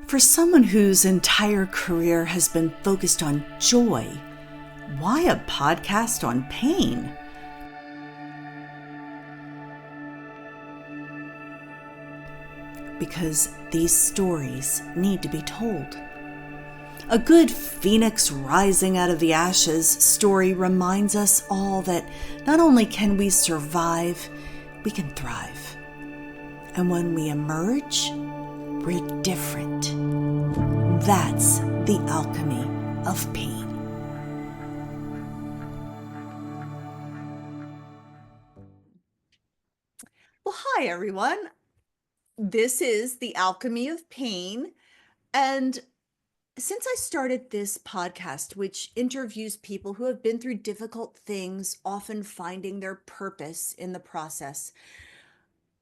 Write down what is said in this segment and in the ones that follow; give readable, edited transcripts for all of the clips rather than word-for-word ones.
For someone whose entire career has been focused on joy, why a podcast on pain? Because these stories need to be told. A good phoenix rising out of the ashes story reminds us all that not only can we survive, we can thrive. And when we emerge, we're different. That's the alchemy of pain. Well, hi, everyone. This is the alchemy of pain. And since I started this podcast, which interviews people who have been through difficult things, often finding their purpose in the process,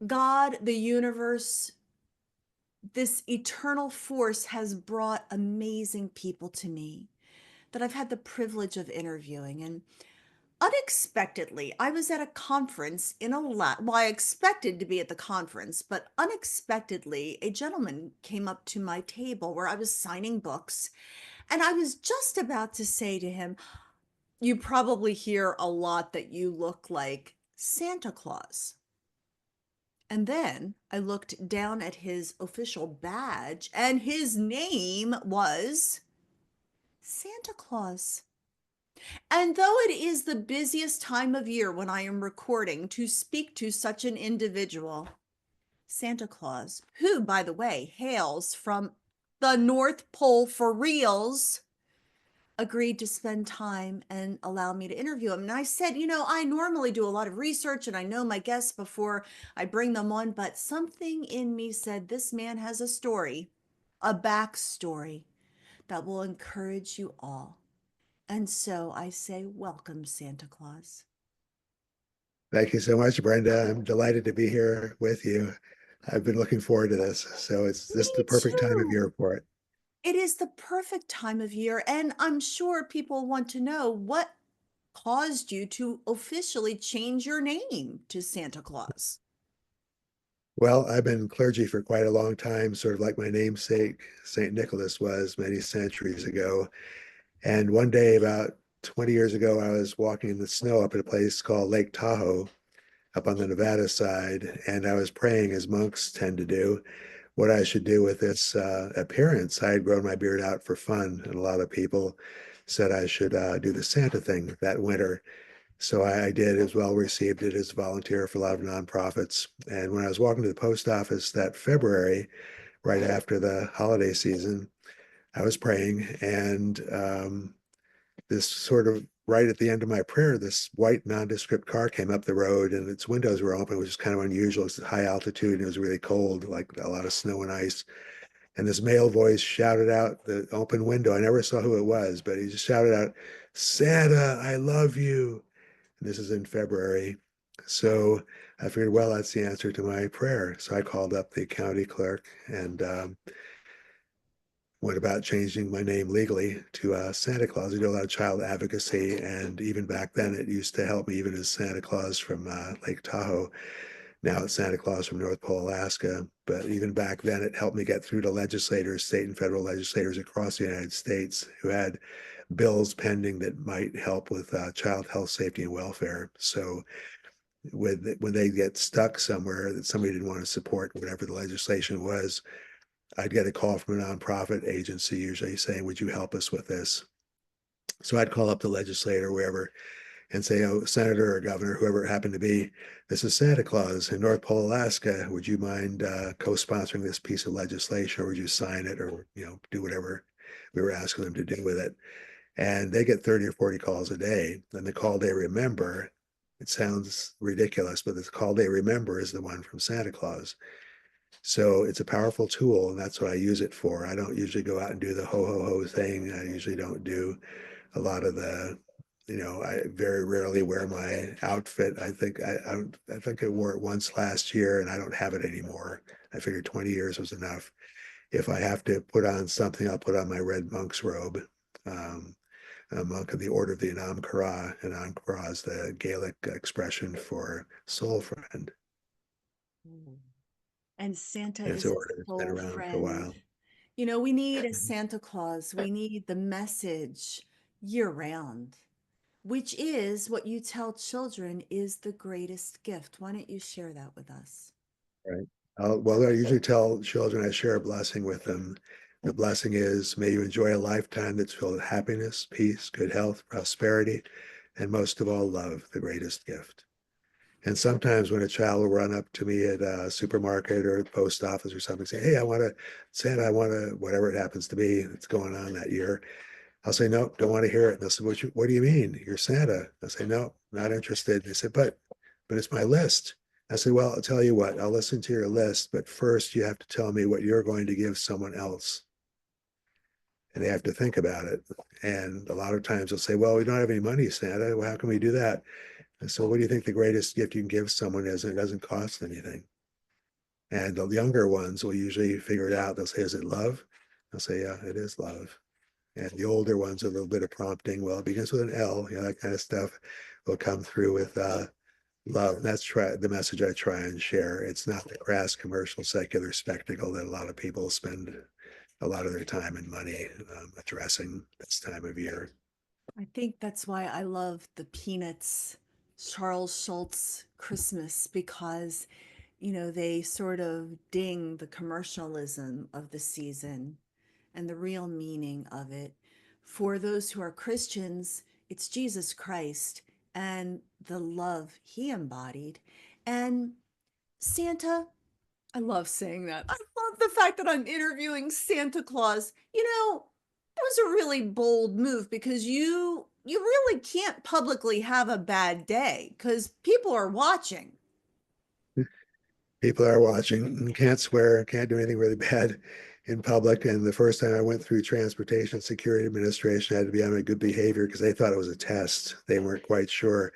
God, the universe, this eternal force has brought amazing people to me that I've had the privilege of interviewing. And unexpectedly, I was at a conference in a lab. Well, I expected to be at the conference, but unexpectedly, a gentleman came up to my table where I was signing books. And I was just about to say to him, "You probably hear a lot that you look like Santa Claus." And then I looked down at his official badge, and his name was Santa Claus. And though it is the busiest time of year when I am recording to speak to such an individual, Santa Claus, who, by the way, hails from the North Pole for reals, agreed to spend time and allow me to interview him. And I said, I normally do a lot of research and I know my guests before I bring them on, but something in me said this man has a story, a backstory that will encourage you all. And so I say, welcome, Santa Claus. Thank you so much, Brenda. I'm delighted to be here with you. I've been looking forward to this. So it's just Me the perfect time of too. year for it. It is the perfect time of year. And I'm sure people want to know what caused you to officially change your name to Santa Claus. Well, I've been clergy for quite a long time, sort of like my namesake, St. Nicholas was many centuries ago. And one day, about 20 years ago, I was walking in the snow up at a place called Lake Tahoe up on the Nevada side. And I was praying, as monks tend to do, what I should do with this appearance. I had grown my beard out for fun, and a lot of people said I should do the Santa thing that winter. So I did. As well received it as a volunteer for a lot of nonprofits. And when I was walking to the post office that February, right after the holiday season, I was praying, and this sort of right at the end of my prayer, this white nondescript car came up the road, and its windows were open, which is kind of unusual. It's high altitude, and it was really cold, like a lot of snow and ice. And this male voice shouted out the open window. I never saw who it was, but he just shouted out, "Santa, I love you." And this is in February. So I figured, well, that's the answer to my prayer. So I called up the county clerk and went about changing my name legally to Santa Claus. We do a lot of child advocacy, and even back then, it used to help me even as Santa Claus from Lake Tahoe. Now it's Santa Claus from North Pole, Alaska. But even back then, it helped me get through to legislators, state and federal legislators across the United States who had bills pending that might help with child health, safety, and welfare. So when they get stuck somewhere that somebody didn't want to support, whatever the legislation was, I'd get a call from a nonprofit agency usually saying, "Would you help us with this?" So I'd call up the legislator, wherever, and say, "Oh, senator or governor, whoever it happened to be, this is Santa Claus in North Pole, Alaska. Would you mind co-sponsoring this piece of legislation, or would you sign it, or do whatever we were asking them to do with it?" And they get 30 or 40 calls a day. And the call they remember, it sounds ridiculous, but the call they remember is the one from Santa Claus. So it's a powerful tool, and that's what I use it for. I don't usually go out and do the ho ho ho thing. I usually don't do a lot of the, I very rarely wear my outfit. I think I wore it once last year, and I don't have it anymore. I figured 20 years was enough. If I have to put on something, I'll put on my red monk's robe. Um, a monk of the Order of the Anam Cara, and Anam Cara is the Gaelic expression for soul friend. And Santa And it's is an a order that's been soul around for a friend. while. We need a Santa Claus. We need the message year round, which is what you tell children is the greatest gift. Why don't you share that with us? Right. Well, I usually tell children I share a blessing with them. The blessing is, may you enjoy a lifetime that's filled with happiness, peace, good health, prosperity, and most of all, love, the greatest gift. And sometimes when a child will run up to me at a supermarket or the post office or something, say, "Hey, I want to, Santa, I want to," whatever it happens to be that's going on that year. I'll say, "No, don't want to hear it." And they'll say, "What do you mean? You're Santa." I'll say, "No, not interested." They said, but it's my list." I said, "Well, I'll tell you what, I'll listen to your list, but first you have to tell me what you're going to give someone else." And they have to think about it. And a lot of times they'll say, "Well, we don't have any money, Santa. Well, how can we do that?" And so, what do you think the greatest gift you can give someone is? And it doesn't cost anything. And the younger ones will usually figure it out. They'll say, "Is it love?" I'll say, "Yeah, it is love." And the older ones, a little bit of prompting. Well, it begins with an L, that kind of stuff will come through with love. And that's the message I try and share. It's not the crass commercial secular spectacle that a lot of people spend a lot of their time and money addressing this time of year. I think that's why I love the Peanuts, Charles Schultz Christmas, because, they sort of ding the commercialism of the season and the real meaning of it. For those who are Christians, it's Jesus Christ and the love he embodied. And Santa, I love saying that. I love the fact that I'm interviewing Santa Claus. It was a really bold move because you really can't publicly have a bad day because people are watching. People are watching and can't swear, can't do anything really bad in public. And the first time I went through Transportation Security Administration, I had to be on my good behavior because they thought it was a test. They weren't quite sure.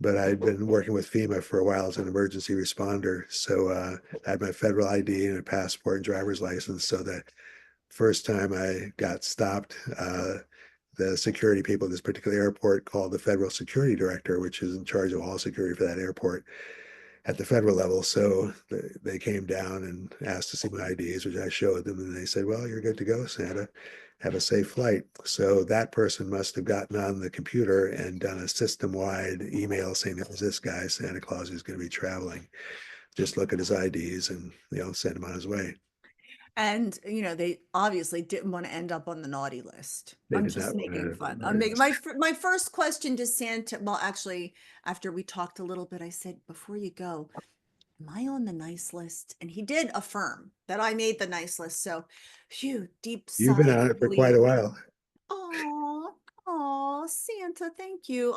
But I'd been working with FEMA for a while as an emergency responder. So I had my federal ID and a passport and driver's license. So the first time I got stopped, the security people at this particular airport called the federal security director, which is in charge of all security for that airport at the federal level. So they came down and asked to see my IDs, which I showed them. And they said, "Well, you're good to go, Santa. Have a safe flight." So that person must have gotten on the computer and done a system-wide email saying, "There's this guy, Santa Claus, who's going to be traveling. Just look at his IDs and, send him on his way." And, they obviously didn't want to end up on the naughty list. They I'm did just not want making to fun. I'm notice. making my first question to Santa. Well, actually, after we talked a little bit, I said, "Before you go, am I on the nice list?" And he did affirm that I made the nice list. So, phew, deep You've been sigh on of it for quite a relief. while. Oh, oh, Santa, thank you.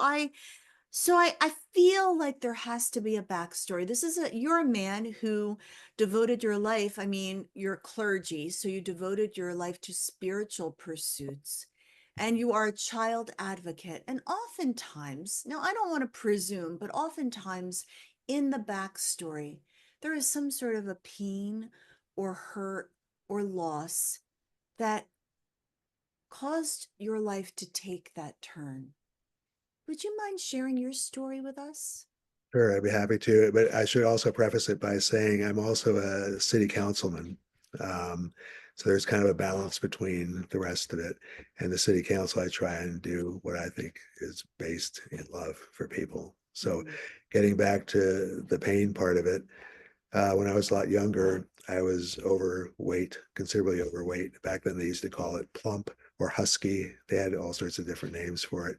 So I feel like there has to be a backstory. You're a man who devoted your life, I mean, you're clergy, so you devoted your life to spiritual pursuits. And you are a child advocate. And oftentimes, now I don't want to presume, but oftentimes in the backstory, there is some sort of a pain or hurt or loss that caused your life to take that turn. Would you mind sharing your story with us? Sure, I'd be happy to. But I should also preface it by saying I'm also a city councilman. So there's kind of a balance between the rest of it. And the city council, I try and do what I think is based in love for people. So Mm. getting back to the pain part of it, when I was a lot younger, I was overweight, considerably overweight. Back then, they used to call it plump or husky. They had all sorts of different names for it.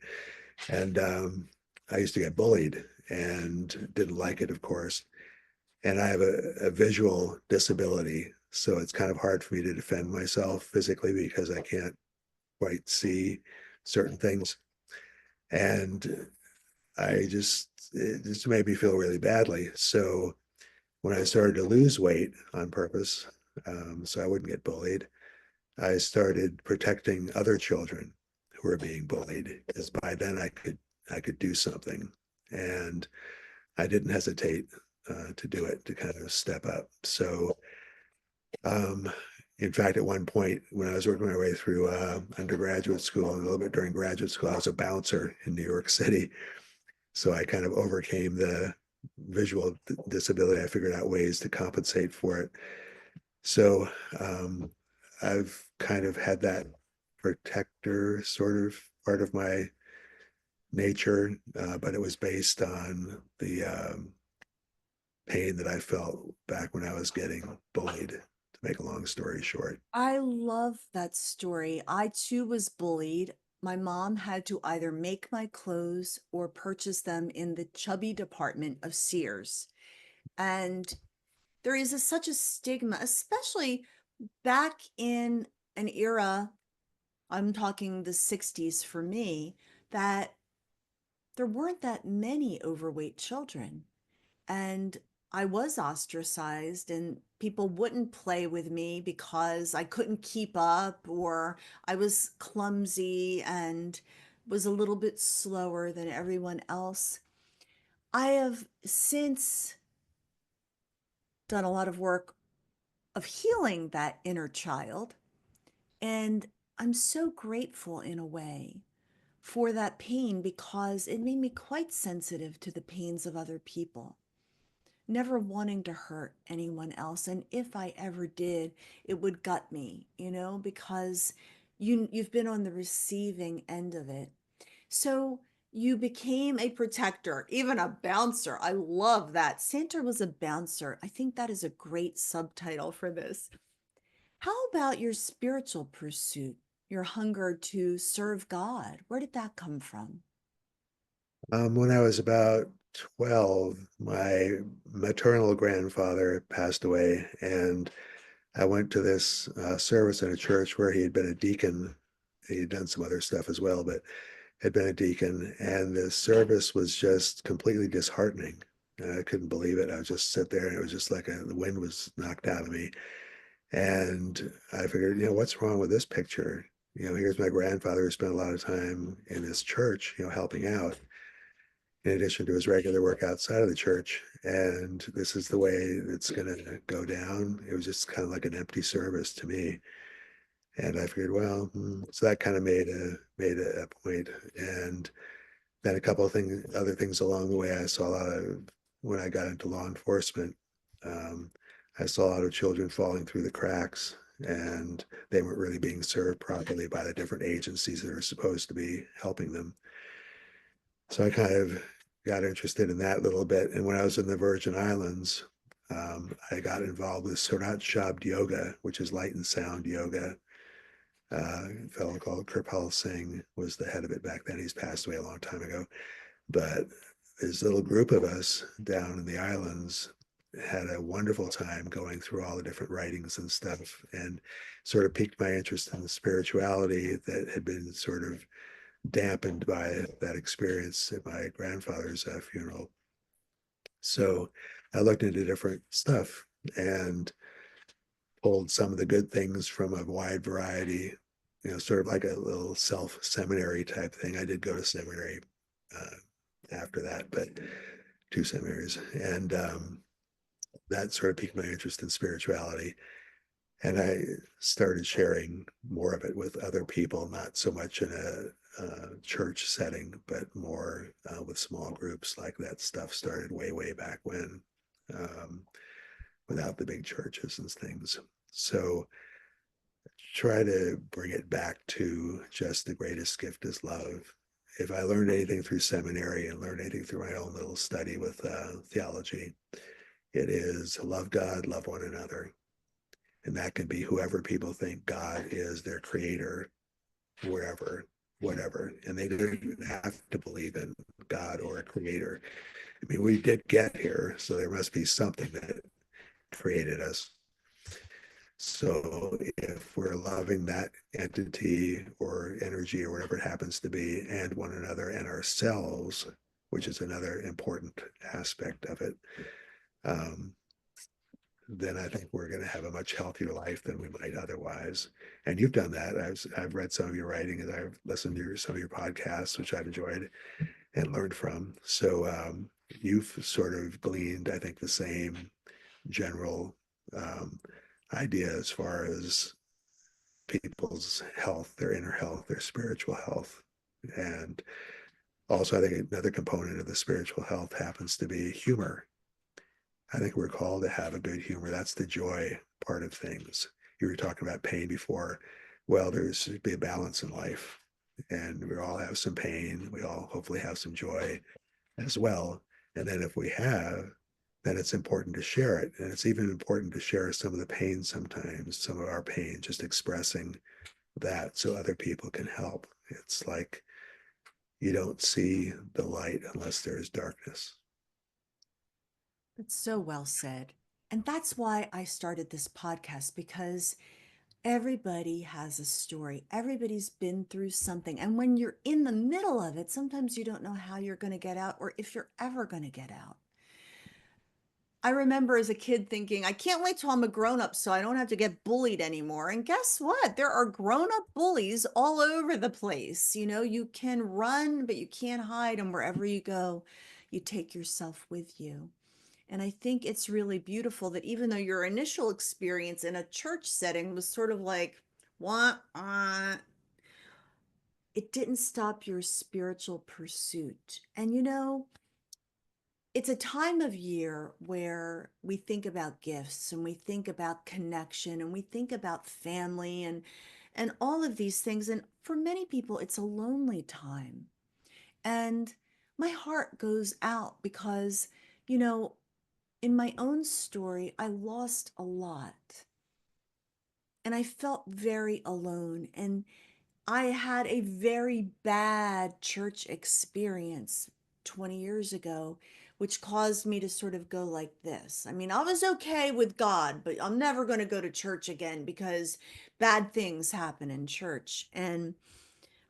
And I used to get bullied and didn't like it, of course. And I have a visual disability. So it's kind of hard for me to defend myself physically because I can't quite see certain things. And it just made me feel really badly. So when I started to lose weight on purpose, so I wouldn't get bullied, I started protecting other children who were being bullied because by then I could do something, and I didn't hesitate to do it, to kind of step up. So, um, in fact, at one point when I was working my way through undergraduate school and a little bit during graduate school, I was a bouncer in New York City. So I kind of overcame the visual disability. I figured out ways to compensate for it. So I've kind of had that protector sort of part of my nature, but it was based on the pain that I felt back when I was getting bullied, to make a long story short. I love that story. I too was bullied. My mom had to either make my clothes or purchase them in the chubby department of Sears. And there is such a stigma, especially back in an era, I'm talking the 60s for me, that there weren't that many overweight children. And I was ostracized, and people wouldn't play with me because I couldn't keep up, or I was clumsy and was a little bit slower than everyone else. I have since done a lot of work of healing that inner child, and I'm so grateful in a way for that pain because it made me quite sensitive to the pains of other people, never wanting to hurt anyone else. And if I ever did, it would gut me, because you've been on the receiving end of it. So you became a protector, even a bouncer. I love that. Santa was a bouncer. I think that is a great subtitle for this. How about your spiritual pursuit, your hunger to serve God? Where did that come from? When I was about 12, my maternal grandfather passed away, and I went to this service in a church where he had been a deacon. He had done some other stuff as well, but had been a deacon, and the service was just completely disheartening. I couldn't believe it. I would just sit there, and it was just like the wind was knocked out of me. And I figured, what's wrong with this picture? Here's my grandfather who spent a lot of time in this church, helping out in addition to his regular work outside of the church. And this is the way it's going to go down. It was just kind of like an empty service to me. And I figured, well, so that kind of made a point. And then a couple of other things along the way. I saw a lot of when I got into law enforcement. Um, I saw a lot of children falling through the cracks, and they weren't really being served properly by the different agencies that are supposed to be helping them. So I kind of got interested in that a little bit. And when I was in the Virgin Islands, I got involved with Surat Shabd Yoga, which is light and sound yoga. A fellow called Kirpal Singh was the head of it back then. He's passed away a long time ago. But this little group of us down in the islands had a wonderful time going through all the different writings and stuff, and sort of piqued my interest in the spirituality that had been sort of dampened by that experience at my grandfather's funeral. So I looked into different stuff and pulled some of the good things from a wide variety, sort of like a little self seminary type thing. I did go to seminary after that, but two seminaries. And that sort of piqued my interest in spirituality. And I started sharing more of it with other people, not so much in a church setting, but more with small groups. Like that stuff started way back when, um, without the big churches and things. So try to bring it back to just the greatest gift is love. If I learned anything through seminary and learned anything through my own little study with theology, it is love God, love one another. And that can be whoever people think God is, their creator, wherever, whatever. And they don't have to believe in God or a creator. I mean, we did get here, so there must be something that created us. So if we're loving that entity or energy or whatever it happens to be, and one another and ourselves, which is another important aspect of it, um, then I think we're going to have a much healthier life than we might otherwise. And you've done that. I've read some of your writing and I've listened to some of your podcasts, which I've enjoyed and learned from. So you've sort of gleaned, I think, the same general um, idea as far as people's health, their inner health, their spiritual health. And also, I think another component of the spiritual health happens to be humor. I think we're called to have a good humor. That's the joy part of things. you were talking about pain before. Well, there's be a balance in life, and we all have some pain. We all hopefully have some joy as well. And then if we have, then it's important to share it. And it's even important to share some of the pain sometimes, some of our pain, just expressing that so other people can help. It's like you don't see the light unless there is darkness. That's so well said. And that's why I started this podcast, because everybody has a story. Everybody's been through something. And when you're in the middle of it, sometimes you don't know how you're going to get out or if you're ever going to get out. I remember as a kid thinking, I can't wait till I'm a grown up so I don't have to get bullied anymore. And guess what? There are grown up bullies all over the place. You know, you can run, but you can't hide. And wherever you go, you take yourself with you. And I think it's really beautiful that even though your initial experience in a church setting was sort of like, what, it didn't stop your spiritual pursuit. And you know, it's a time of year where we think about gifts and we think about connection and we think about family and all of these things. And for many people, it's a lonely time. And my heart goes out because, you know, in my own story, I lost a lot and I felt very alone. And I had a very bad church experience 20 years ago, which caused me to sort of go like this. I mean, I was okay with God, but I'm never going to go to church again because bad things happen in church. And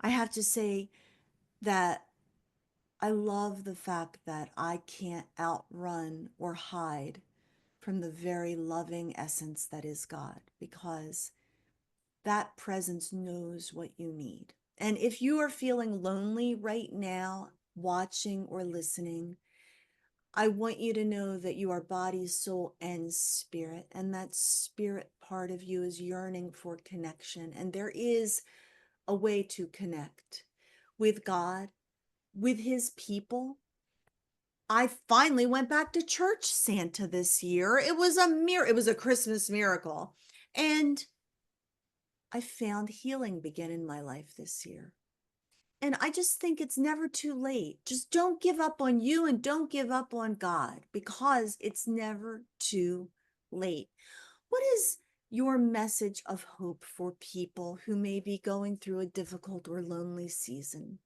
I have to say that I love the fact that I can't outrun or hide from the very loving essence that is God, because that presence knows what you need. And if you are feeling lonely right now, watching or listening, I want you to know that you are body, soul, and spirit. And that spirit part of you is yearning for connection. And there is a way to connect with God, with his people. I finally went back to church Santa this year. It was a Christmas miracle. And I found healing begin in my life this year. And I just think it's never too late. Just don't give up on you and don't give up on God, because it's never too late. What is your message of hope for people who may be going through a difficult or lonely season?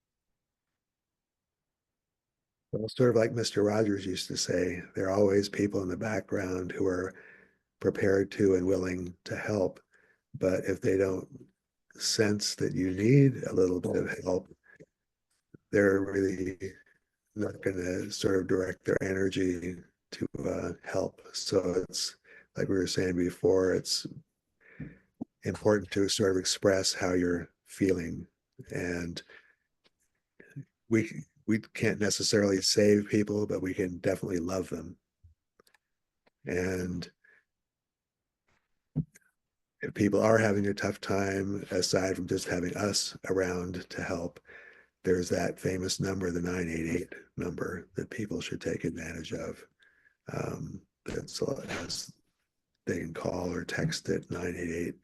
Well, sort of like Mr. Rogers used to say, there are always people in the background who are prepared to and willing to help. But if they don't sense that you need a little bit of help, they're really not going to sort of direct their energy to help. So it's like we were saying before, it's important to sort of express how you're feeling. And we can't necessarily save people, but we can definitely love them. And if people are having a tough time, aside from just having us around to help, there's that famous number, the 988 number, that people should take advantage of. That's they can call or text at 988,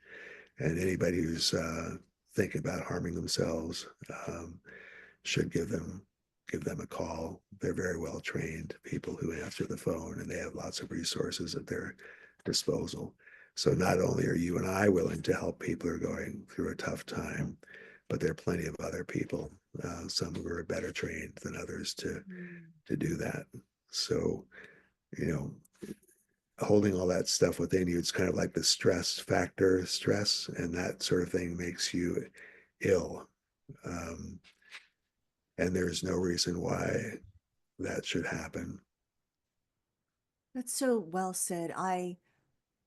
and anybody who's thinking about harming themselves should give them a call. They're very well trained people who answer the phone, and they have lots of resources at their disposal. So not only are you and I willing to help people who are going through a tough time, but there are plenty of other people, some who are better trained than others to do that. So, you know, holding all that stuff within you, it's kind of like the stress factor, stress, and that sort of thing makes you ill. Um, and there's no reason why that should happen. That's so well said. I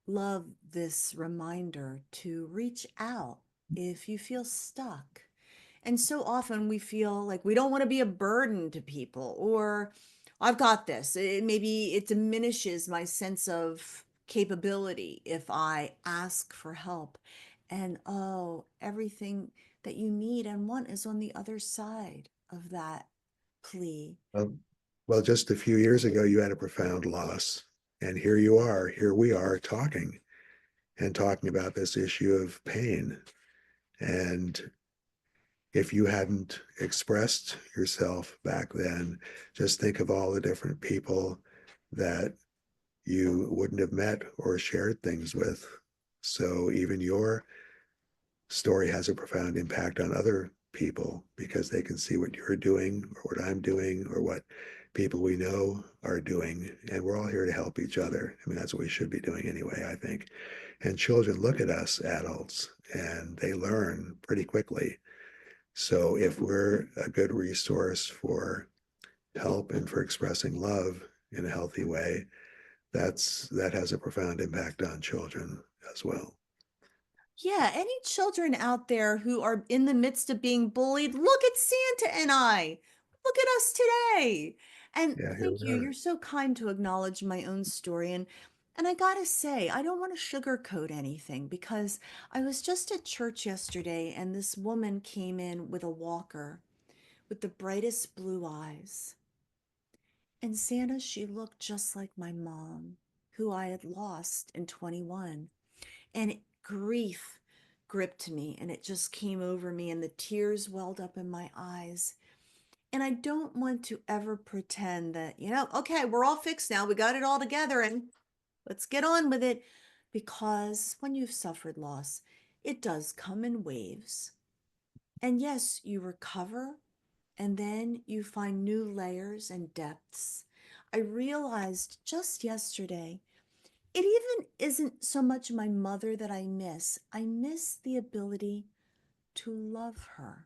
love this reminder to reach out if you feel stuck. And so often we feel like we don't want to be a burden to people, or I've got this. Maybe it diminishes my sense of capability if I ask for help. And oh, everything that you need and want is on the other side of that plea. Um, well, just a few years ago, you had a profound loss, and here you are, here we are talking. and talking about this issue of pain. And if you hadn't expressed yourself back then, just think of all the different people that you wouldn't have met or shared things with. So even your story has a profound impact on other people because they can see what you're doing or what I'm doing or what people we know are doing. And we're all here to help each other. I mean, that's what we should be doing anyway, I think. And children look at us adults and they learn pretty quickly. So if we're a good resource for help and for expressing love in a healthy way, that has a profound impact on children as well. Yeah, any children out there who are in the midst of being bullied, look at Santa and I. Look at us today. And Yeah, here thank we you. are. You're so kind to acknowledge my own story. And I gotta say, I don't want to sugarcoat anything because I was just at church yesterday and this woman came in with a walker with the brightest blue eyes. And Santa, she looked just like my mom, who I had lost in 21. And grief gripped me and it just came over me and the tears welled up in my eyes. And I don't want to ever pretend that, okay, we're all fixed now. We got it all together and let's get on with it. Because when you've suffered loss, it does come in waves. And yes, you recover and then you find new layers and depths. I realized just yesterday it even isn't so much my mother that I miss. I miss the ability to love her.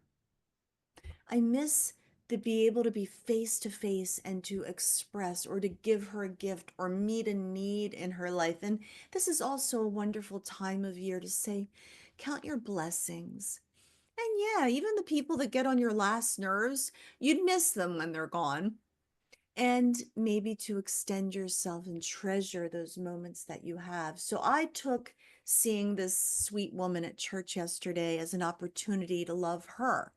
I miss to be able to be face to face and to express or to give her a gift or meet a need in her life. And this is also a wonderful time of year to say, count your blessings. And yeah, even the people that get on your last nerves, you'd miss them when they're gone and maybe to extend yourself and treasure those moments that you have. So I took seeing this sweet woman at church yesterday as an opportunity to love her.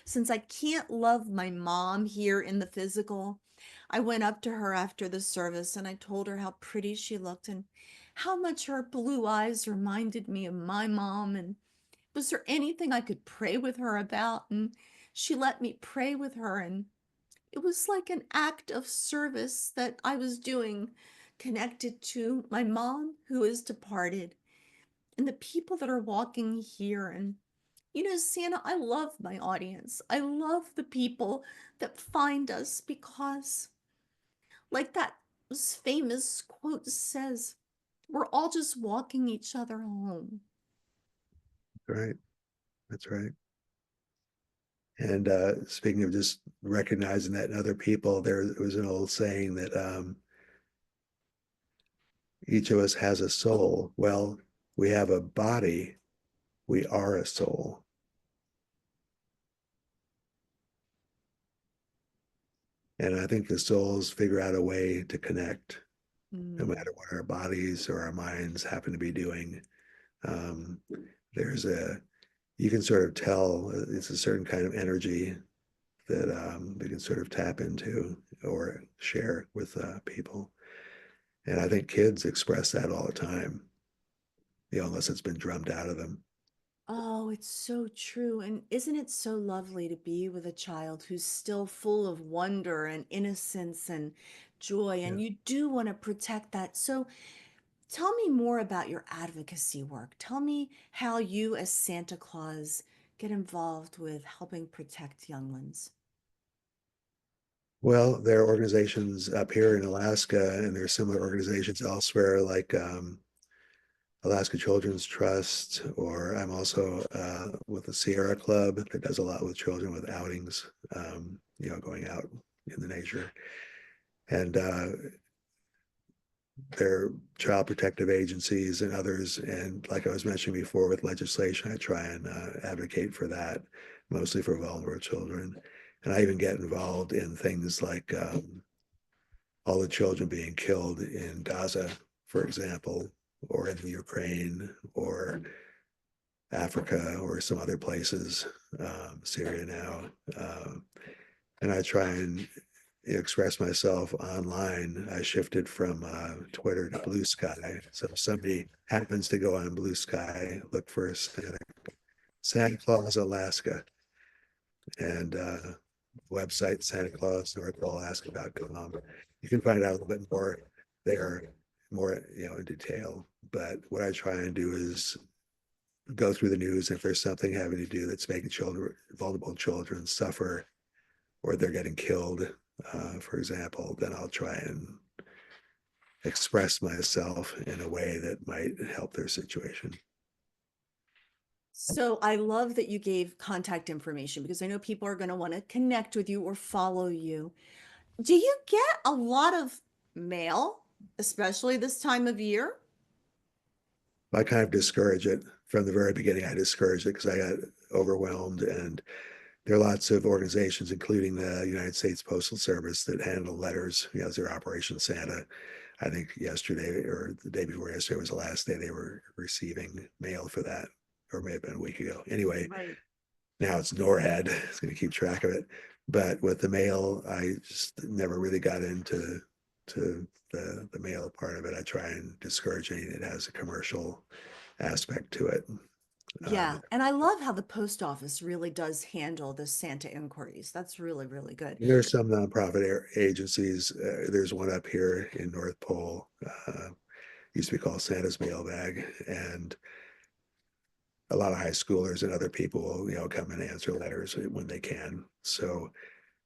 Since I can't love my mom here in the physical, I went up to her after the service and I told her how pretty she looked and how much her blue eyes reminded me of my mom. And was there anything I could pray with her about? And she let me pray with her. And it was like an act of service that I was doing connected to my mom who is departed and the people that are walking here. And, Santa, I love my audience. I love the people that find us because, like that famous quote says, we're all just walking each other home. Right. That's right. And speaking of just recognizing that in other people, there was an old saying that each of us has a soul. Well, we have a body, we are a soul. And I think the souls figure out a way to connect, no Mm. matter what our bodies or our minds happen to be doing. Um, there's you can sort of tell it's a certain kind of energy that we can sort of tap into or share with people. And I think kids express that all the time, unless it's been drummed out of them. Oh, it's so true. And isn't it so lovely to be with a child who's still full of wonder and innocence and joy? Yeah. And you do want to protect that. So tell me more about your advocacy work. Tell me how you, as Santa Claus, get involved with helping protect young ones. Well, there are organizations up here in Alaska, and there are similar organizations elsewhere, like Alaska Children's Trust, or I'm also with the Sierra Club that does a lot with children with outings, going out in the nature. And there are child protective agencies and others. And like I was mentioning before with legislation, I try and advocate for that, mostly for vulnerable children. And I even get involved in things like all the children being killed in Gaza, for example, or in the Ukraine, or Africa, or some other places, Syria now. And I try and express myself online, I shifted from Twitter to Blue Sky. So if somebody happens to go on Blue Sky, look for Santa Claus, Alaska, and website Santa Claus, NorthPoleAlaska.com. You can find out a little bit more there, more in detail. But what I try and do is go through the news. If there's something having to do that's making children, vulnerable children, suffer, or they're getting killed, for example, then I'll try and express myself in a way that might help their situation. So I love that you gave contact information because I know people are going to want to connect with you or follow you. Do you get a lot of mail, especially this time of year? I kind of discourage it from the very beginning. I discouraged it because I got overwhelmed, and there are lots of organizations, including the United States Postal Service, that handle letters. As their Operation Santa. I think yesterday or the day before yesterday was the last day they were receiving mail for that, or may have been a week ago. Anyway, Right. now it's NORAD. It's going to keep track of it. But with the mail, I just never really got into the mail part of it. I try and discourage anything that has a commercial aspect to it. Yeah. And I love how the post office really does handle the Santa inquiries. That's really, really good. There's some nonprofit agencies. There's one up here in North Pole. Used to be called Santa's Mailbag, and a lot of high schoolers and other people will, come and answer letters when they can. So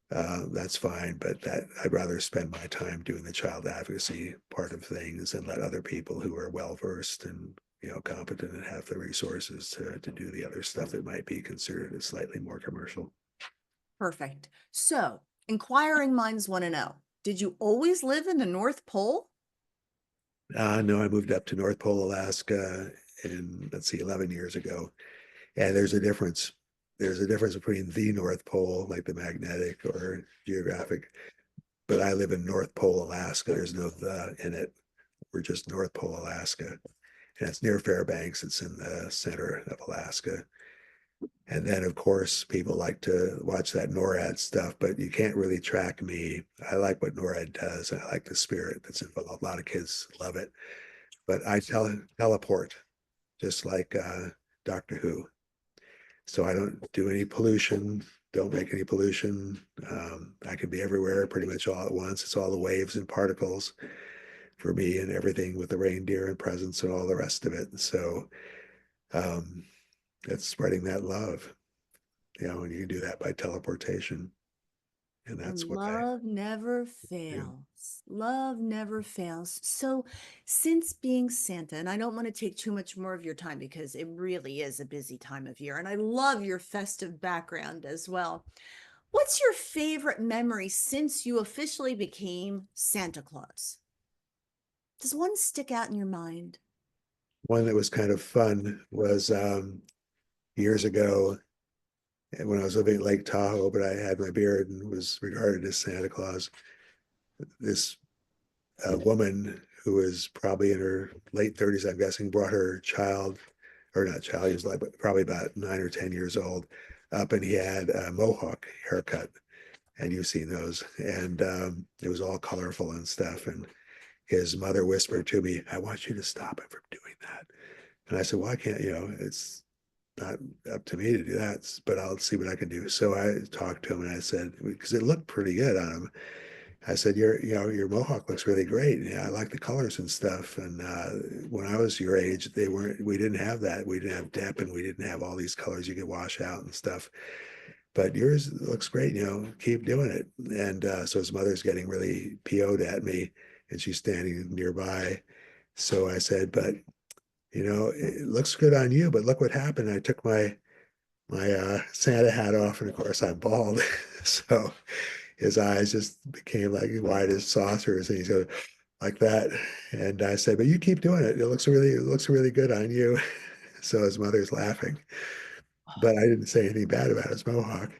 that's fine, but I'd rather spend my time doing the child advocacy part of things and let other people who are well versed and competent and have the resources to do the other stuff that might be considered as slightly more commercial. Perfect. So, inquiring minds want to know, did you always live in the North Pole? No, I moved up to North Pole, Alaska, in let's see, 11 years ago, and there's a difference. There's a difference between the North Pole, like the magnetic or geographic, but I live in North Pole, Alaska. There's no the in it. We're just North Pole, Alaska. And it's near Fairbanks. It's in the center of Alaska. And then, of course, people like to watch that NORAD stuff, but you can't really track me. I like what NORAD does, and I like the spirit that's involved. A lot of kids love it, but I teleport just like Doctor Who. So I don't do any pollution, don't make any pollution. I can be everywhere pretty much all at once. It's all the waves and particles for me and everything with the reindeer and presents and all the rest of it. So um, it's spreading that love, and you can do that by teleportation. And that's And what I love never do. fails. Love never fails. So, since being Santa, and I don't want to take too much more of your time because it really is a busy time of year, and I love your festive background as well. What's your favorite memory since you officially became Santa Claus? Does one stick out in your mind? One that was kind of fun was years ago when I was living at Lake Tahoe, but I had my beard and was regarded as Santa Claus. This woman who was probably in her late 30s, I'm guessing, brought her child, or not child, he was like probably about 9 or 10 years old, up, and he had a mohawk haircut. And you've seen those. And it was all colorful and stuff. And his mother whispered to me, I want you to stop him from doing that. And I said, well, I can't, it's not up to me to do that, but I'll see what I can do. So I talked to him and I said, because it looked pretty good on him. I said, your mohawk looks really great. Yeah, I like the colors and stuff. And when I was your age, we didn't have that. We didn't have dep, and we didn't have all these colors you could wash out and stuff. But yours looks great. Keep doing it. And so his mother's getting really PO'd at me, and she's standing nearby. So I said, but it looks good on you. But look what happened. I took my Santa hat off, and of course I'm bald. So his eyes just became like wide as saucers, and he's going like that. And I said, "But you keep doing it. It looks really good on you." So his mother's laughing, but I didn't say anything bad about his mohawk.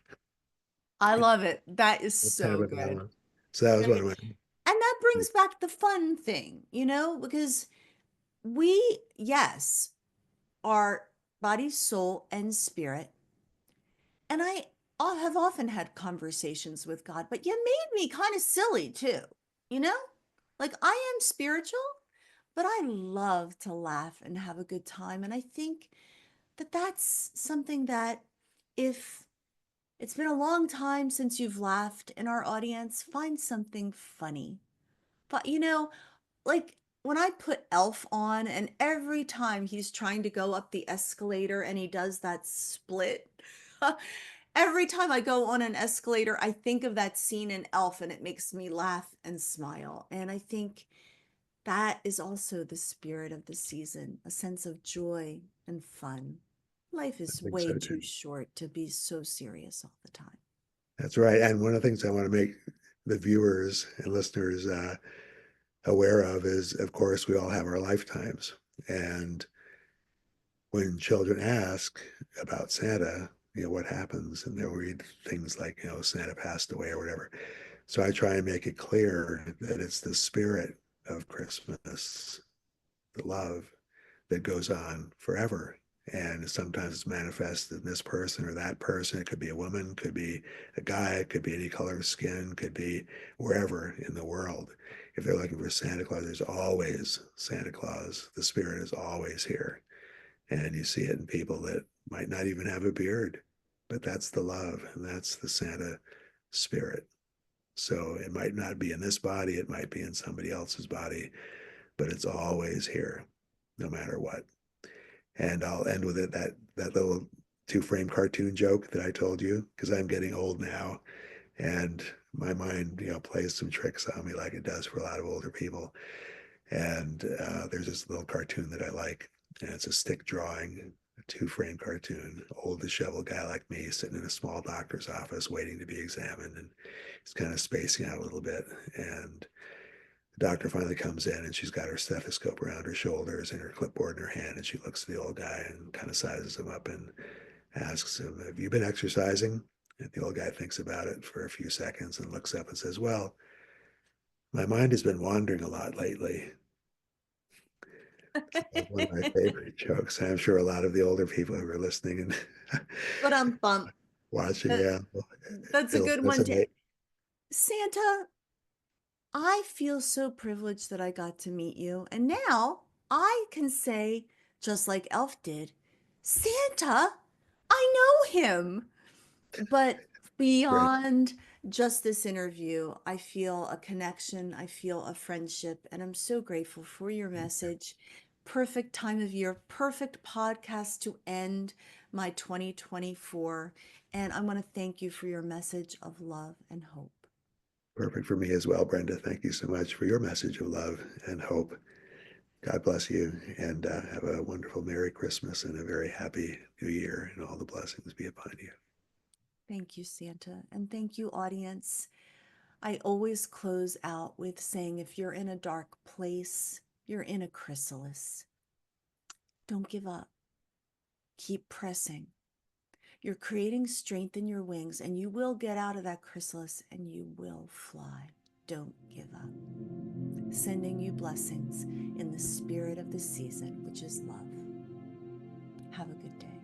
I love it. That is It's kind of so a good. balance. So that was one Right. of my. And that brings back the fun thing, because we, yes, are body, soul, and spirit. And I I have often had conversations with God, but you made me kind of silly too, you know? Like I am spiritual, but I love to laugh and have a good time. And I think that that's something that if it's been a long time since you've laughed in our audience, find something funny. But like when I put Elf on and every time he's trying to go up the escalator and he does that split, every time I go on an escalator, I think of that scene in Elf and it makes me laugh and smile. And I think that is also the spirit of the season, a sense of joy and fun. Life I is think way so too. too short to be so serious all the time. That's right. And one of the things I want to make the viewers and listeners aware of is, of course, we all have our lifetimes. And when children ask about Santa, what happens, and they'll read things like, Santa passed away or whatever. So I try and make it clear that it's the spirit of Christmas, the love that goes on forever. And sometimes it's manifested in this person or that person. It could be a woman, could be a guy, it could be any color of skin, could be wherever in the world. If they're looking for Santa Claus, there's always Santa Claus. The spirit is always here. And you see it in people that might not even have a beard, but that's the love and that's the Santa spirit. So it might not be in this body, it might be in somebody else's body, but it's always here, no matter what. And I'll end with that little two-frame cartoon joke that I told you, because I'm getting old now, and my mind, plays some tricks on me like it does for a lot of older people. And there's this little cartoon that I like, and it's a stick drawing, a two-frame cartoon, old disheveled guy like me sitting in a small doctor's office waiting to be examined, and he's kind of spacing out a little bit. And the doctor finally comes in and she's got her stethoscope around her shoulders and her clipboard in her hand. And she looks at the old guy and kind of sizes him up and asks him, "Have you been exercising?" And the old guy thinks about it for a few seconds and looks up and says, "Well, my mind has been wandering a lot lately." That's one of my favorite jokes. I'm sure a lot of the older people who are listening and But bump. watching, That, yeah, that's a it'll good one to resonate. Santa. I feel so privileged that I got to meet you. And now I can say, just like Elf did, Santa, I know him. But Great. beyond just this interview, I feel a connection, I feel a friendship, and I'm so grateful for your message. Perfect time of year, perfect podcast to end my 2024. And I want to thank you for your message of love and hope. Perfect for me as well, Brenda. Thank you so much for your message of love and hope. God bless you and have a wonderful Merry Christmas and a very happy New Year, and all the blessings be upon you. Thank you, Santa. And thank you, audience. I always close out with saying if you're in a dark place, you're in a chrysalis. Don't give up. Keep pressing. You're creating strength in your wings, and you will get out of that chrysalis and you will fly. Don't give up. Sending you blessings in the spirit of the season, which is love. Have a good day.